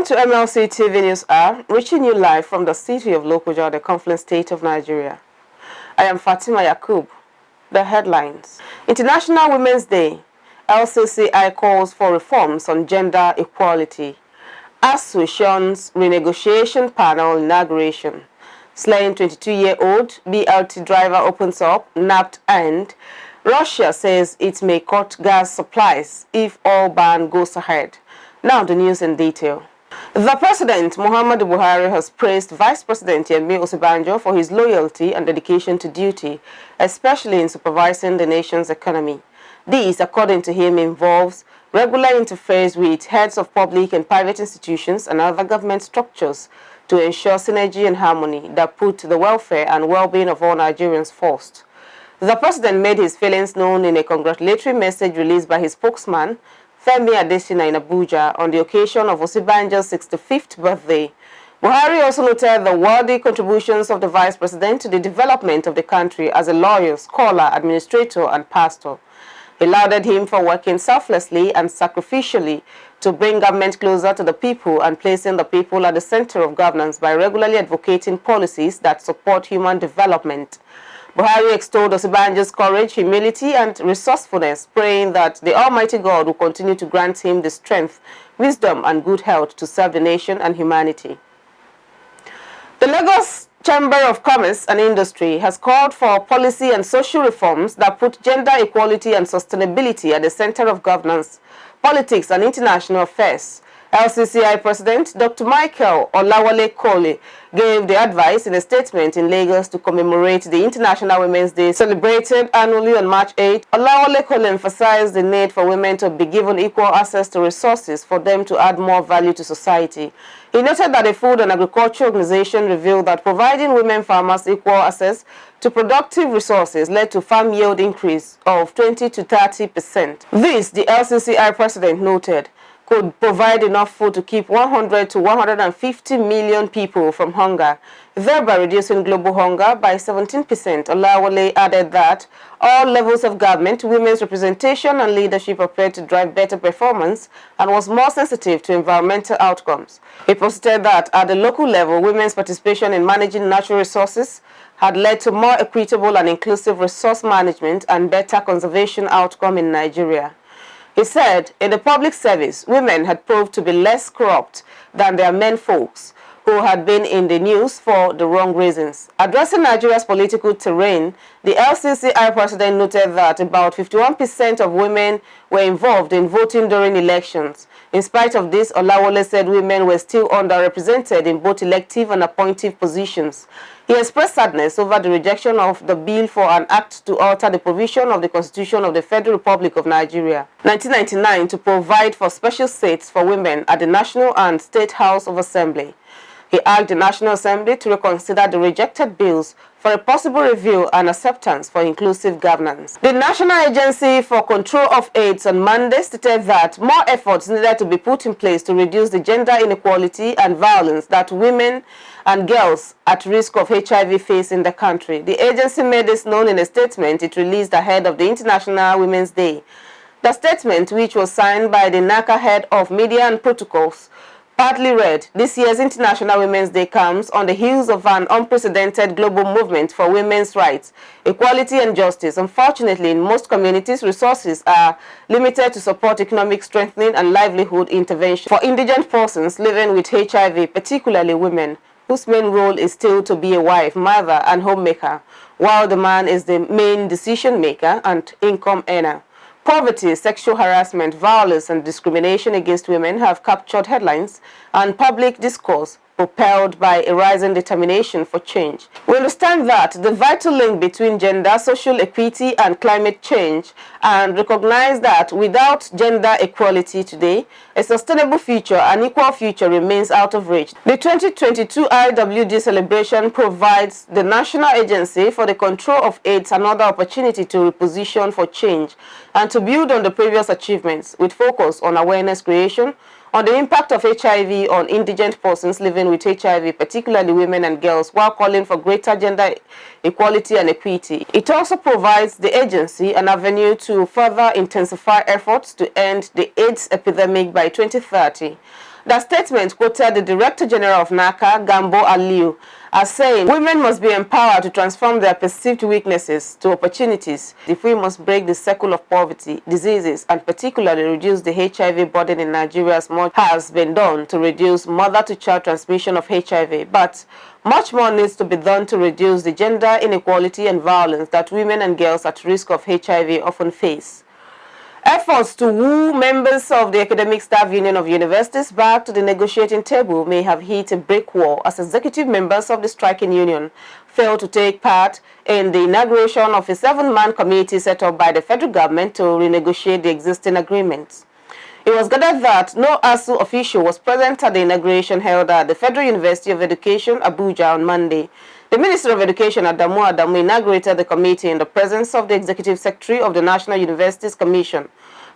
Welcome to MLC TV News Hour, reaching you live from the city of Lokoja, the Confluent State of Nigeria. I am Fatima Yakub. The headlines. International Women's Day. LCCI calls for reforms on gender equality. ASUU SHUNS renegotiation panel inauguration. Slain 22-year-old BLT driver opens up, nabbed end. Russia says it may cut gas supplies if oil ban goes ahead. Now the news in detail. The President, Muhammadu Buhari, has praised Vice President Yemi Osibanjo for his loyalty and dedication to duty, especially in supervising the nation's economy. This, according to him, involves regular interface with heads of public and private institutions and other government structures to ensure synergy and harmony that put the welfare and well-being of all Nigerians first. The President made his feelings known in a congratulatory message released by his spokesman, Femi Adesina, in Abuja on the occasion of Osibanjo's 65th birthday. Buhari also noted the worthy contributions of the Vice President to the development of the country as a lawyer, scholar, administrator, and pastor. He lauded him for working selflessly and sacrificially to bring government closer to the people and placing the people at the center of governance by regularly advocating policies that support human development. Buhari extolled Osibanjo's courage, humility, and resourcefulness, praying that the Almighty God will continue to grant him the strength, wisdom, and good health to serve the nation and humanity. The Lagos Chamber of Commerce and Industry has called for policy and social reforms that put gender equality and sustainability at the center of governance, politics, and international affairs. LCCI President Dr. Michael Olawale Kole gave the advice in a statement in Lagos to commemorate the International Women's Day celebrated annually on March 8. Olawale Kole emphasized the need for women to be given equal access to resources for them to add more value to society. He noted that a food and agriculture organization revealed that providing women farmers equal access to productive resources led to farm yield increase of 20 to 30%. This, the LCCI president noted, could provide enough food to keep 100 to 150 million people from hunger, thereby reducing global hunger by 17%. Olawale added that all levels of government, women's representation and leadership appeared to drive better performance and was more sensitive to environmental outcomes. He posted that at the local level, women's participation in managing natural resources had led to more equitable and inclusive resource management and better conservation outcome in Nigeria. He said, in the public service, women had proved to be less corrupt than their men folks, who had been in the news for the wrong reasons. Addressing Nigeria's political terrain, the LCCI president noted that about 51% of women were involved in voting during elections. In spite of this, Olawale said women were still underrepresented in both elective and appointive positions. He expressed sadness over the rejection of the bill for an act to alter the provision of the Constitution of the Federal Republic of Nigeria, 1999, to provide for special seats for women at the National and State House of Assembly. He urged the National Assembly to reconsider the rejected bills for a possible review and acceptance for inclusive governance. The National Agency for Control of AIDS on Monday stated that more efforts needed to be put in place to reduce the gender inequality and violence that women and girls at risk of HIV face in the country. The agency made this known in a statement it released ahead of the International Women's Day. The statement, which was signed by the NACA head of media and protocols, partly read, this year's International Women's Day comes on the heels of an unprecedented global movement for women's rights, equality and justice. Unfortunately, in most communities, resources are limited to support economic strengthening and livelihood intervention for indigent persons living with HIV, particularly women, whose main role is still to be a wife, mother, and homemaker, while the man is the main decision maker and income earner. Poverty, sexual harassment, violence, and discrimination against women have captured headlines and public discourse, propelled by a rising determination for change. We understand that the vital link between gender, social equity, and climate change, and recognize that without gender equality today, a sustainable future and equal future remains out of reach. The 2022 IWD celebration provides the National Agency for the Control of AIDS another opportunity to reposition for change and to build on the previous achievements with focus on awareness creation, on the impact of HIV on indigent persons living with HIV, particularly women and girls, while calling for greater gender equality and equity. It also provides the agency an avenue to further intensify efforts to end the AIDS epidemic by 2030 The statement quoted the Director General of NACA, Gambo Aliu, as saying, "Women must be empowered to transform their perceived weaknesses to opportunities if we must break the cycle of poverty, diseases, and particularly reduce the HIV burden in Nigeria as much has been done to reduce mother-to-child transmission of HIV. But much more needs to be done to reduce the gender inequality and violence that women and girls at risk of HIV often face." Efforts to woo members of the Academic Staff Union of Universities back to the negotiating table may have hit a brick wall as executive members of the striking union failed to take part in the inauguration of a 7-man committee set up by the federal government to renegotiate the existing agreements. It was gathered that no ASUU official was present at the inauguration held at the Federal University of Education, Abuja, on Monday. The Minister of Education, Adamu, inaugurated the committee in the presence of the Executive Secretary of the National Universities Commission,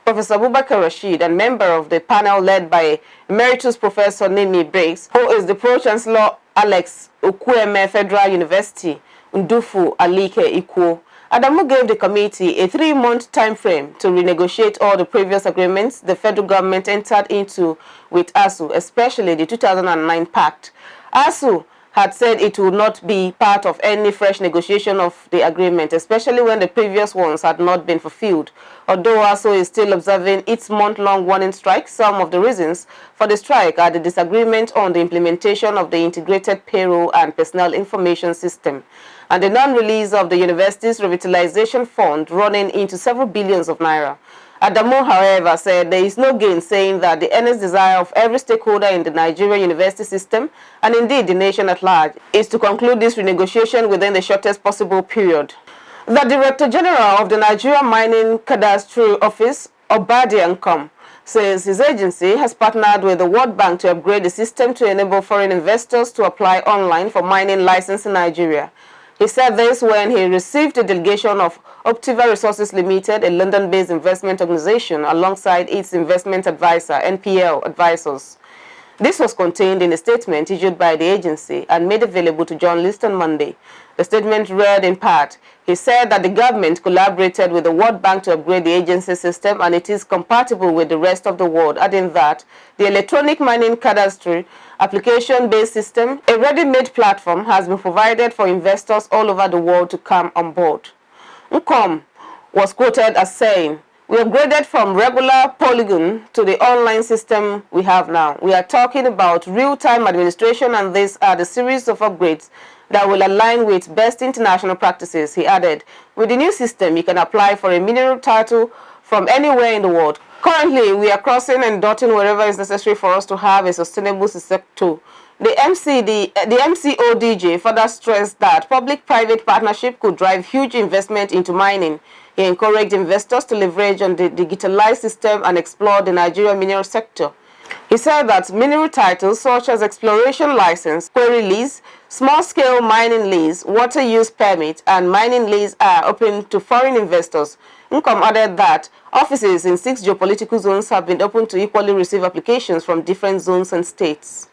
Professor Abubakar Rashid, and member of the panel led by Emeritus Professor Nimi Briggs, who is the Pro-Chancellor Alex Okwueme Federal University, Ndufu Alike Ikwo. Adamu gave the committee a 3-month time frame to renegotiate all the previous agreements the federal government entered into with ASUU, especially the 2009 pact. ASUU had said it would not be part of any fresh negotiation of the agreement, especially when the previous ones had not been fulfilled. Although ASUU is still observing its month-long warning strike, some of the reasons for the strike are the disagreement on the implementation of the integrated payroll and personnel information system, and the non-release of the university's revitalization fund running into several billions of naira. Adamu, however, said there is no gain saying that the earnest desire of every stakeholder in the Nigerian university system, and indeed the nation at large, is to conclude this renegotiation within the shortest possible period. The Director General of the Nigerian Mining Cadastral Office, Obadi Nkom, says his agency has partnered with the World Bank to upgrade the system to enable foreign investors to apply online for mining license in Nigeria. He said this when he received a delegation of Optiva Resources Limited, a London-based investment organization, alongside its investment advisor, NPL Advisors. This was contained in a statement issued by the agency and made available to journalists on Monday. The statement read in part, he said that the government collaborated with the World Bank to upgrade the agency system and it is compatible with the rest of the world, adding that the electronic mining cadastry application-based system, a ready-made platform, has been provided for investors all over the world to come on board. Nkom was quoted as saying, "We upgraded from regular Polygon to the online system we have now. We are talking about real-time administration, and these are the series of upgrades that will align with best international practices," he added. "With the new system, you can apply for a mineral title from anywhere in the world. Currently, we are crossing and dotting wherever is necessary for us to have a sustainable sector." The MCODJ further stressed that public-private partnership could drive huge investment into mining. He encouraged investors to leverage on the digitalized system and explore the Nigerian mineral sector. He said that mineral titles such as exploration license, quarry lease, small-scale mining lease, water use permit, and mining lease are open to foreign investors. Nkom added that offices in 6 geopolitical zones have been open to equally receive applications from different zones and states.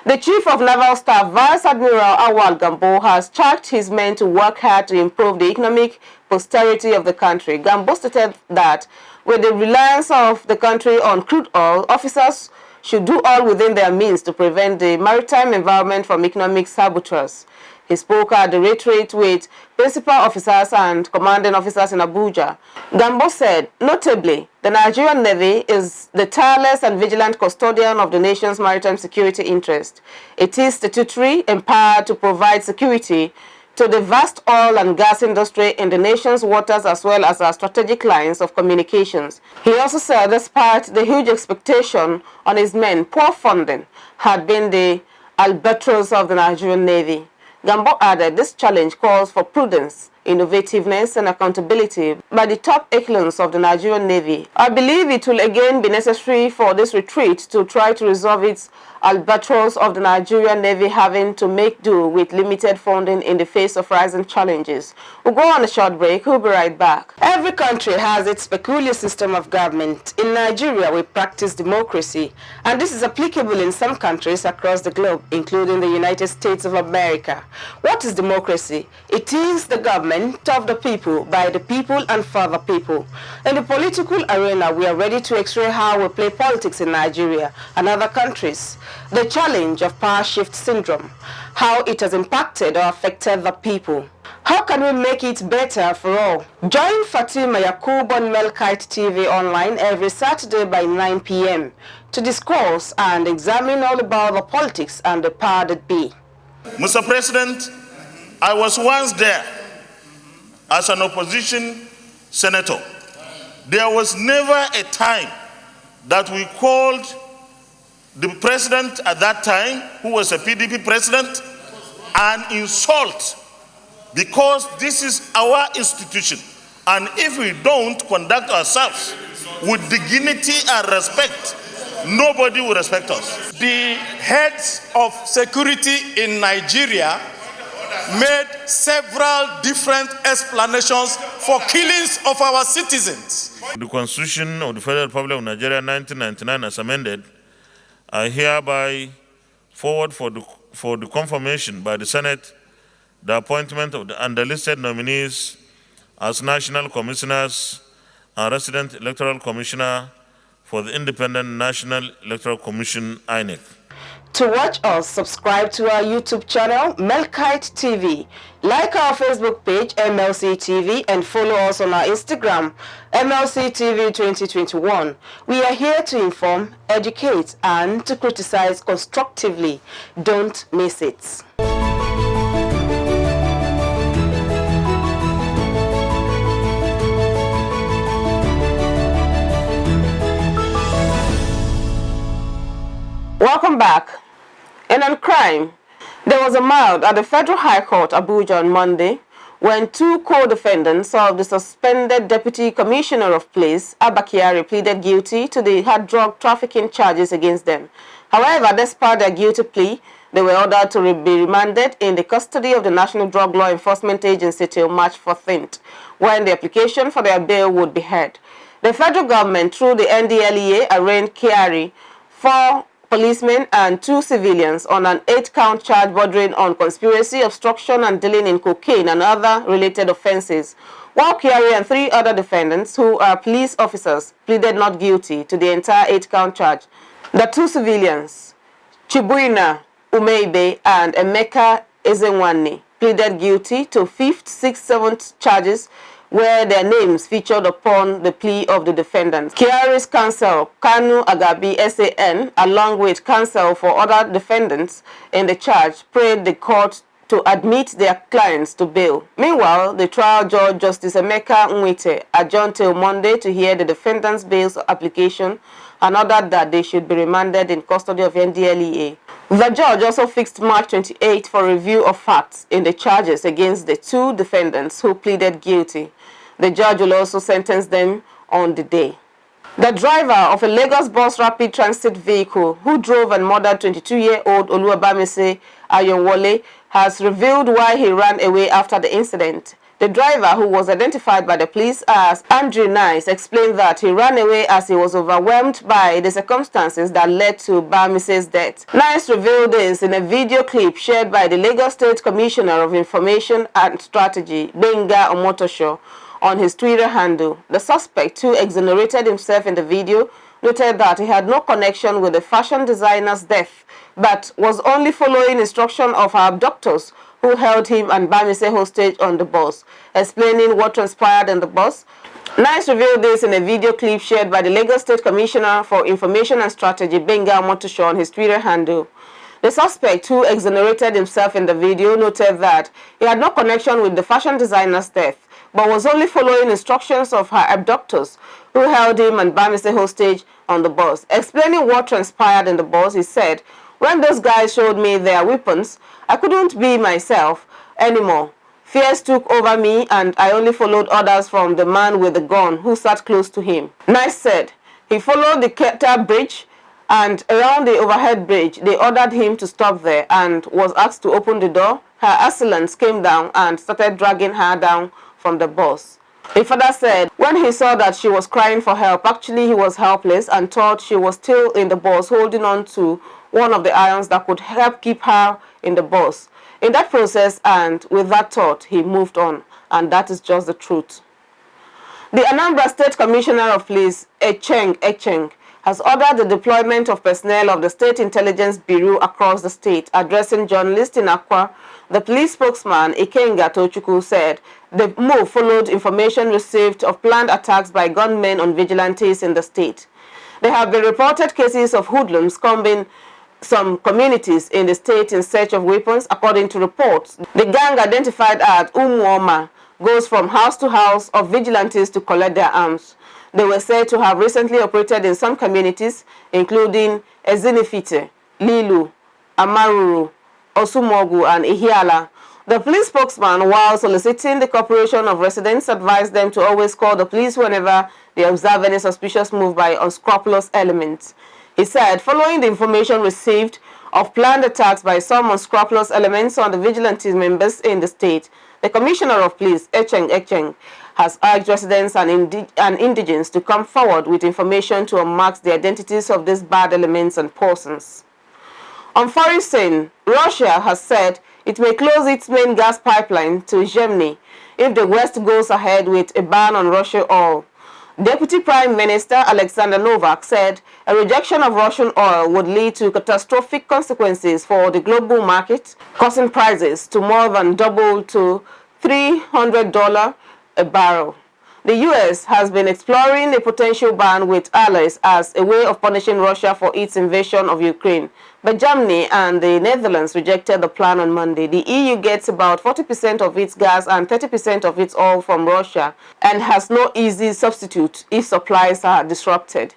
The Chief of Naval Staff, Vice Admiral Awal Gambo, has charged his men to work hard to improve the economic prosperity of the country. Gambo stated that with the reliance of the country on crude oil, officers should do all within their means to prevent the maritime environment from economic saboteurs. He spoke at the retreat with principal officers and commanding officers in Abuja. Gambo said, notably, the Nigerian Navy is the tireless and vigilant custodian of the nation's maritime security interest. It is statutory, empowered to provide security to the vast oil and gas industry in the nation's waters as well as our strategic lines of communications. He also said despite the huge expectation on his men, poor funding had been the albatross of the Nigerian Navy. Gambo added this challenge calls for prudence, innovativeness and accountability by the top echelons of the Nigerian Navy. I believe it will again be necessary for this retreat to try to resolve its albatross of the Nigerian Navy having to make do with limited funding in the face of rising challenges. We'll go on a short break. We'll be right back. Every country has its peculiar system of government. In Nigeria, we practice democracy, and this is applicable in some countries across the globe, including the United States of America. What is democracy? It is the government government of the people, by the people and for the people. In the political arena, we are ready to x-ray how we play politics in Nigeria and other countries. The challenge of power shift syndrome, how it has impacted or affected the people. How can we make it better for all? Join Fatima Yakub on Melkite TV online every Saturday by 9 p.m. to discuss and examine all about the politics and the power that be. Mr. President, I was once there as an opposition senator. There was never a time that we called the president at that time, who was a PDP president, an insult, because this is our institution. And if we don't conduct ourselves with dignity and respect, nobody will respect us. The heads of security in Nigeria made several different explanations for killings of our citizens. The Constitution of the Federal Republic of Nigeria 1999 as amended, I hereby forward for the confirmation by the Senate the appointment of the underlisted nominees as National Commissioners and Resident Electoral Commissioner for the Independent National Electoral Commission, INEC. To watch us, subscribe to our YouTube channel, Melkite TV. Like our Facebook page, MLC TV, and follow us on our Instagram, MLC TV 2021. We are here to inform, educate, and to criticize constructively. Don't miss it. Welcome back. And on crime, there was a mound at the Federal High Court, Abuja, on Monday when two co-defendants of the suspended Deputy Commissioner of Police, Abba Kyari, pleaded guilty to the hard drug trafficking charges against them. However, despite their guilty plea, they were ordered to be remanded in the custody of the National Drug Law Enforcement Agency till March 14th, when the application for their bail would be heard. The federal government, through the NDLEA, arraigned Kyari, 4 policemen and 2 civilians on an 8-count charge bordering on conspiracy, obstruction, and dealing in cocaine and other related offenses, while Kyari and 3 other defendants, who are police officers, pleaded not guilty to the entire 8-count charge. The 2 civilians, Chibuina Umeibe and Emeka Ezenwanne, pleaded guilty to 5th, 6th, 7th charges, where their names featured upon the plea of the defendants. Kyari's counsel, Kanu Agabi SAN, along with counsel for other defendants in the charge, prayed the court to admit their clients to bail. Meanwhile, the trial judge, Justice Emeka Nwite, adjourned till Monday to hear the defendants' bail application and ordered that they should be remanded in custody of NDLEA. The judge also fixed March 28 for review of facts in the charges against the 2 defendants who pleaded guilty. The judge will also sentence them on the day. The driver of a Lagos bus rapid transit vehicle who drove and murdered 22-year-old Oluwabamise Ayonwole has revealed why he ran away after the incident. The driver, who was identified by the police as Andrew Nice, explained that he ran away as he was overwhelmed by the circumstances that led to Bamise's death. Nice revealed this in a video clip shared by the Lagos State Commissioner of Information and Strategy, Benga Omotosho, on his Twitter handle. The suspect, who exonerated himself in the video, noted that he had no connection with the fashion designer's death, but was only following instruction of her abductors, who held him and Bamise hostage on the bus. Explaining what transpired in the bus, Nice revealed this in a video clip shared by the Lagos State Commissioner for Information and Strategy, Benga Omotosho, on his Twitter handle. The suspect, who exonerated himself in the video, noted that he had no connection with the fashion designer's death, but was only following instructions of her abductors, who held him and Bamise hostage on the bus. Explaining what transpired in the bus, he said, "When those guys showed me their weapons, I couldn't be myself anymore. Fears took over me and I only followed orders from the man with the gun who sat close to him." Nice said he followed the Keta bridge, and around the overhead bridge, they ordered him to stop there and was asked to open the door. Her assailants came down and started dragging her down from the bus. He further said when he saw that she was crying for help, actually he was helpless and thought she was still in the bus holding on to one of the irons that could help keep her in the bus. In that process and with that thought, he moved on, and that is just the truth. The Anambra State Commissioner of Police, Echeng, has ordered the deployment of personnel of the State Intelligence Bureau across the state. Addressing journalists in Akwa, the police spokesman, Ikenga Tochukwu, said the move followed information received of planned attacks by gunmen on vigilantes in the state. There have been reported cases of hoodlums combing some communities in the state in search of weapons. According to reports, the gang, identified as Umuoma, goes from house to house of vigilantes to collect their arms. They were said to have recently operated in some communities, including Ezinifite, Lilu, Amaruru, Osumogu, and Ihiala. The police spokesman, while soliciting the cooperation of residents, advised them to always call the police whenever they observe any suspicious move by unscrupulous elements. He said, following the information received of planned attacks by some unscrupulous elements on the vigilante members in the state, the Commissioner of Police, Echeng, has urged residents and indigents to come forward with information to unmask the identities of these bad elements and persons. On foreign scene, Russia has said it may close its main gas pipeline to Germany if the West goes ahead with a ban on Russian oil. Deputy Prime Minister Alexander Novak said a rejection of Russian oil would lead to catastrophic consequences for the global market, causing prices to more than double to $300 a barrel. The U.S. has been exploring a potential ban with allies as a way of punishing Russia for its invasion of Ukraine, but Germany and the Netherlands rejected the plan on Monday. The EU gets about 40% of its gas and 30% of its oil from Russia and has no easy substitute if supplies are disrupted.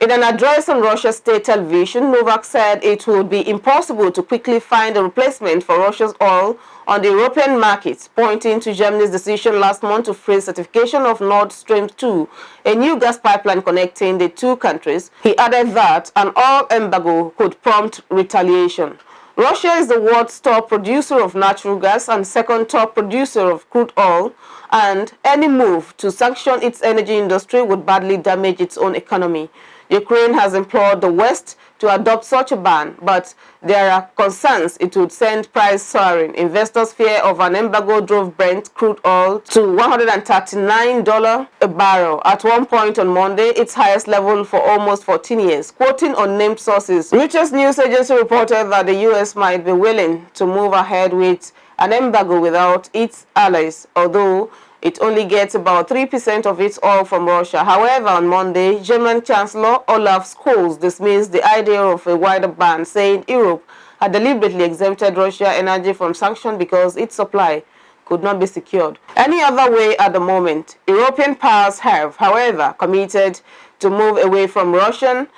In an address on Russia's state television, Novak said it would be impossible to quickly find a replacement for Russia's oil on the European markets, pointing to Germany's decision last month to freeze certification of Nord Stream 2, a new gas pipeline connecting the two countries. He added that an oil embargo could prompt retaliation. Russia is the world's top producer of natural gas and second top producer of crude oil, and any move to sanction its energy industry would badly damage its own economy. Ukraine has implored the West to adopt such a ban, but there are concerns it would send price soaring. Investors' fear of an embargo drove Brent crude oil to $139 a barrel at one point on Monday, its highest level for almost 14 years. Quoting unnamed sources, Reuters news agency reported that the U.S. might be willing to move ahead with an embargo without its allies, although it only gets about 3% of its oil from Russia. However, on Monday, German Chancellor Olaf Scholz dismissed the idea of a wider ban, saying Europe had deliberately exempted Russian energy from sanctions because its supply could not be secured any other way at the moment. European powers have, however, committed to move away from Russian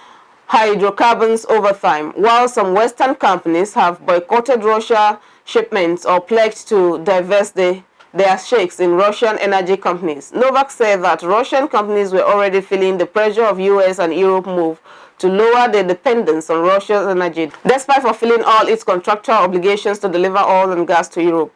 hydrocarbons over time, while some Western companies have boycotted Russia shipments or pledged to divest their stakes in Russian energy companies. Novak said that Russian companies were already feeling the pressure of US and Europe move to lower their dependence on Russia's energy, despite fulfilling all its contractual obligations to deliver oil and gas to Europe.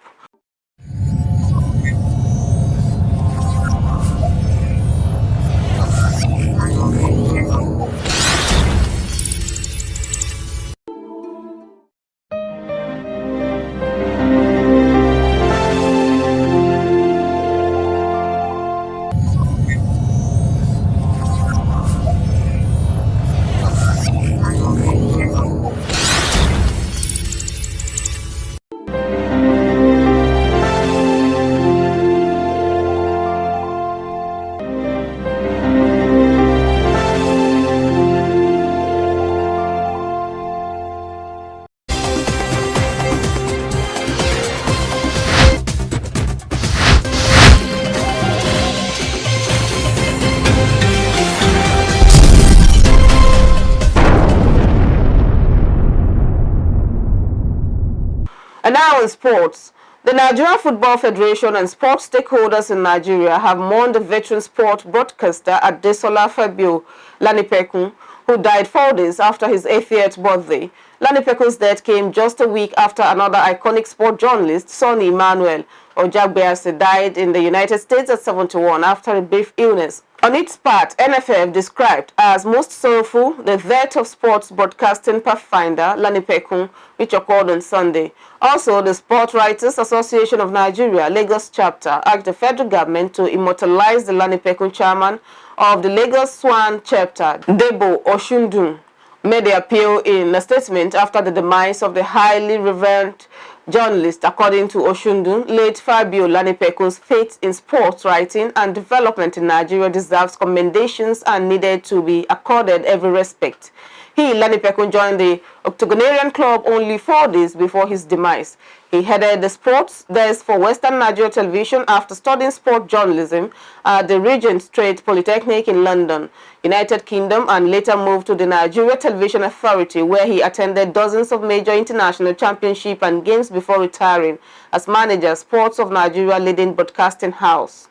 And now in sports, the Nigerian Football Federation and sports stakeholders in Nigeria have mourned the veteran sport broadcaster Adesola Fabio Lanipekun, who died 4 days after his 80th birthday. Lanipekun's death came just a week after another iconic sport journalist, Sonny Emmanuel Ojagbease, died in the United States at 71 after a brief illness On its part, NFF described as most sorrowful the death of sports broadcasting pathfinder Lani Pekun, which occurred on Sunday. Also, the Sport Writers Association of Nigeria, Lagos chapter, asked the federal government to immortalize the Lani Pekun chairman of the Lagos Swan chapter, Debo Oshundun, made the appeal in a statement after the demise of the highly revered journalist. According to Oshundun, late Fabio Lani Pekun's faith in sports writing and development in Nigeria deserves commendations and needed to be accorded every respect. He, Lani Pekun, joined the octogenarian club only 4 days before his demise. He headed the sports desk for Western Nigeria Television after studying sport journalism at the Regent Street Polytechnic in London, United Kingdom, and later moved to the Nigeria Television Authority, where he attended dozens of major international championships and games before retiring as manager Sports of Nigeria leading broadcasting house.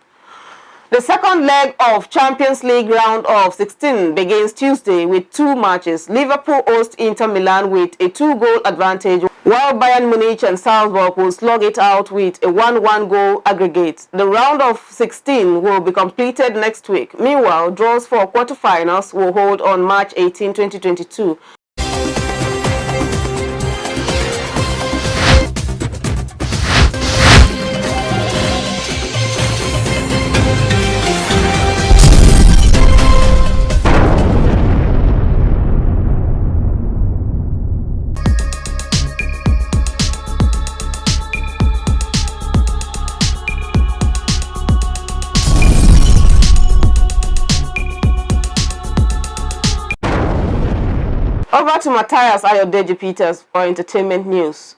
The second leg of Champions League round of 16 begins Tuesday with 2 matches. Liverpool host Inter Milan with a 2-goal advantage, while Bayern Munich and Salzburg will slug it out with a 1-1 goal aggregate. The round of 16 will be completed next week. Meanwhile, draws for quarterfinals will hold on March 18, 2022. Over to Matthias Ayodeji Peters for entertainment news.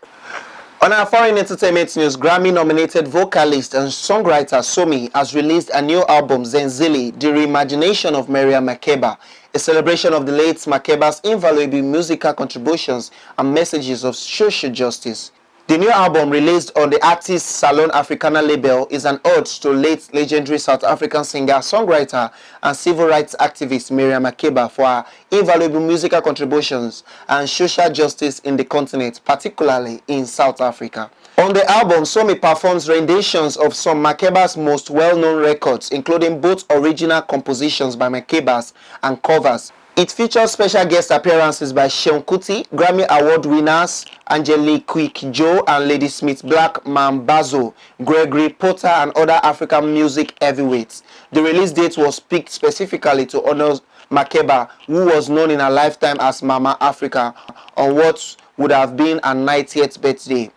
On our foreign entertainment news, Grammy-nominated vocalist and songwriter Somi has released a new album, Zenzili, The Reimagination of Miriam Makeba, a celebration of the late Makeba's invaluable musical contributions and messages of social justice. The new album, released on the artist Salon Africana label, is an ode to late legendary South African singer, songwriter, and civil rights activist Miriam Makeba for her invaluable musical contributions and social justice in the continent, particularly in South Africa. On the album, Somi performs renditions of some Makeba's most well-known records, including both original compositions by Makeba's and covers. It features special guest appearances by Seun Kuti, Grammy Award winners Angelique Quick-Joe and Ladysmith Black Mambazo, Gregory Porter, and other African music heavyweights. The release date was picked specifically to honor Makeba, who was known in her lifetime as Mama Africa, on what would have been her 90th birthday.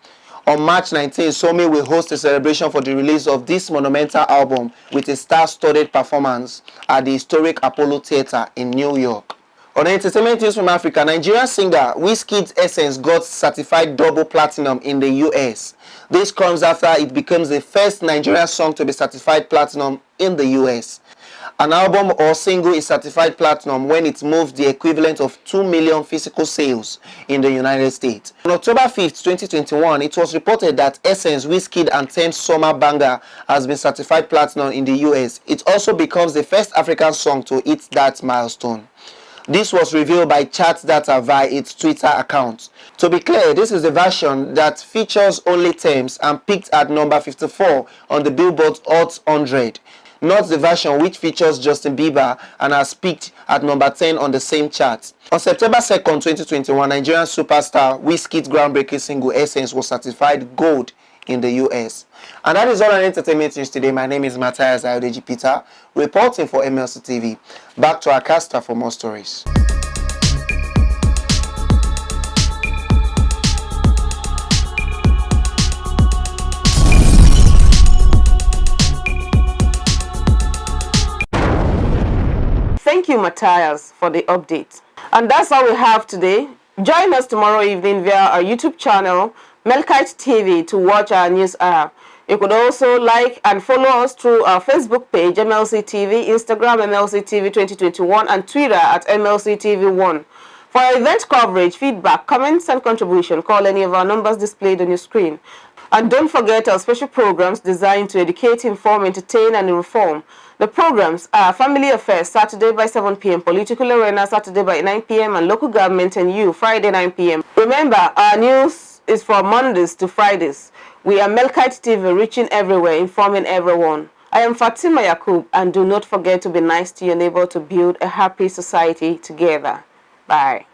On March 19, Somi will host a celebration for the release of this monumental album with a star-studded performance at the historic Apollo Theatre in New York. On entertainment news from Africa, Nigerian singer Wizkid's Essence got certified double platinum in the US. This comes after it becomes the first Nigerian song to be certified platinum in the US. An album or single is certified platinum when it moves the equivalent of 2 million physical sales in the United States. On October 5th, 2021, it was reported that Essence, Wizkid Anthem's Summer Banger has been certified platinum in the US. It also becomes the first African song to hit that milestone. This was revealed by Chat Data via its Twitter account. To be clear, this is the version that features only Thames and peaked at number 54 on the Billboard Hot 100. Not the version which features Justin Bieber and has peaked at number 10 on the same chart. On September 2nd, 2021, Nigerian superstar Wizkid's groundbreaking single Essence was certified gold in the US. And that is all on entertainment news today. My name is Matthias Ayodeji Peter, reporting for MLC TV. Back to our caster for more stories. Thank you, Matthias, for the update. And that's all we have today. Join us tomorrow evening via our YouTube channel, Melkite TV, to watch our news app. You could also like and follow us through our Facebook page, MLC TV, Instagram, MLC TV 2021, and Twitter at MLC TV1. For our event coverage, feedback, comments, and contribution, call any of our numbers displayed on your screen. And don't forget our special programs designed to educate, inform, entertain, and inform. The programs are Family Affairs, Saturday by 7 p.m., Political Arena, Saturday by 9 p.m., and Local Government and You, Friday 9 p.m. Remember, our news is from Mondays to Fridays. We are Melkite TV, reaching everywhere, informing everyone. I am Fatima Yakub, and do not forget to be nice to your neighbor to build a happy society together. Bye.